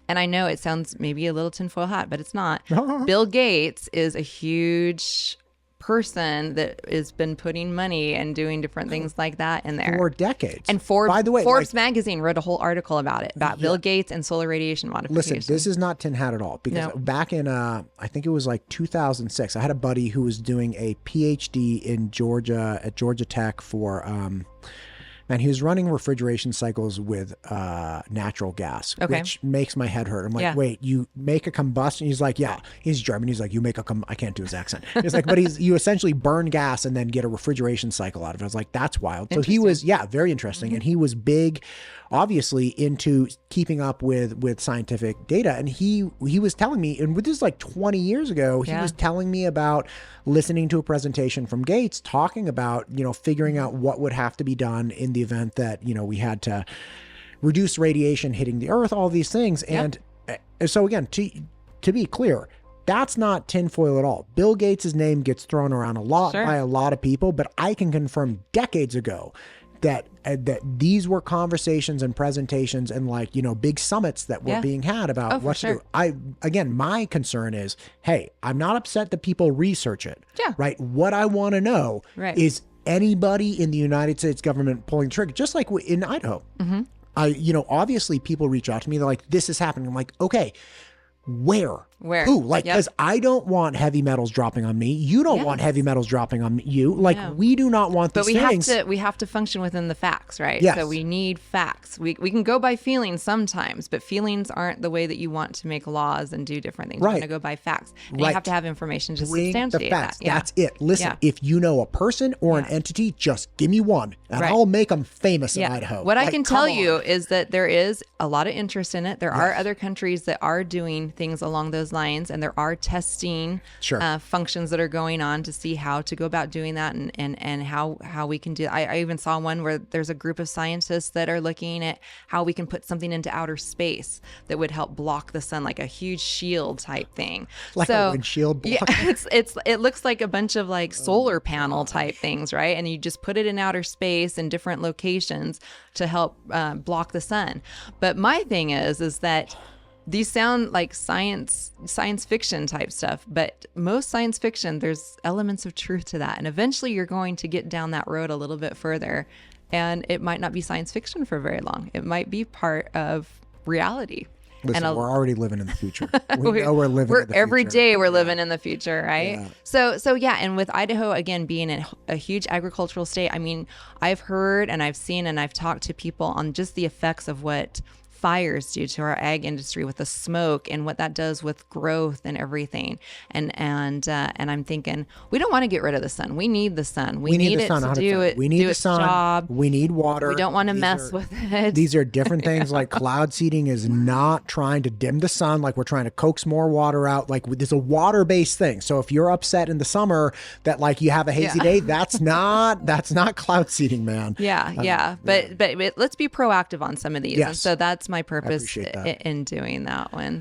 And I know it sounds maybe a little tinfoil hat, but it's not. Bill Gates is a huge person that has been putting money and doing different things like that in there for decades. And Forbes, by the way, Forbes magazine wrote a whole article about it, about Bill Gates and solar radiation modification. Listen, this is not tin hat at all, because back in I think it was like 2006, I had a buddy who was doing a PhD in Georgia at Georgia Tech for and he was running refrigeration cycles with natural gas, which makes my head hurt. I'm like, wait, you make a combustion? He's like, yeah. He's German. He's like, you make I can't do his accent. He's like, but you essentially burn gas and then get a refrigeration cycle out of it. I was like, that's wild. So he was, very interesting. And he was big, obviously, into keeping up with scientific data. And he was telling me, and this is like 20 years ago, he was telling me about listening to a presentation from Gates talking about, figuring out what would have to be done in the event that, we had to reduce radiation hitting the earth, all these things. And so again, to be clear, that's not tinfoil at all. Bill Gates' name gets thrown around a lot by a lot of people, but I can confirm decades ago that these were conversations and presentations and big summits that were being had about what to do. My concern is, hey, I'm not upset that people research it. Right. What I want to know is anybody in the United States government pulling the trigger, just like in Idaho. Obviously people reach out to me. They're like, this is happening. I'm like, okay, where? Who? Because I don't want heavy metals dropping on me. You don't want heavy metals dropping on you. We do not want these things. But we have to function within the facts, right? Yes. So we need facts. We can go by feelings sometimes, but feelings aren't the way that you want to make laws and do different things. You want to go by facts. And you have to have information to substantiate the facts. that. That's it. Listen, if you know a person or an entity, just give me one and I'll make them famous in Idaho. What I can tell you is that there is a lot of interest in it. There are other countries that are doing things along those lines, and there are testing functions that are going on to see how to go about doing that and how we can do. I even saw one where there's a group of scientists that are looking at how we can put something into outer space that would help block the sun, like a huge shield type thing. Like a windshield block? It looks like a bunch of solar panel type things, right? And you just put it in outer space in different locations to help block the sun. But my thing is that these sound like science fiction type stuff, but most science fiction, there's elements of truth to that. And eventually you're going to get down that road a little bit further, and it might not be science fiction for very long. It might be part of reality. Listen, we're already living in the future. We know we're living in the future. Every day we're living in the future, right? Yeah. So and with Idaho, again, being a huge agricultural state, I mean, I've heard and I've seen and I've talked to people on just the effects of what fires due to our ag industry with the smoke and what that does with growth and everything. And I'm thinking, we don't want to get rid of the sun. We need the sun. We need it to do it. We need do the its sun. Job. We need water. We don't want to mess with it. These are different things. Like cloud seeding is not trying to dim the sun. Like we're trying to coax more water out. Like there's a water-based thing. So if you're upset in the summer that you have a hazy day, that's not cloud seeding, man. But let's be proactive on some of these. Yes. And so that's my purpose in doing that one.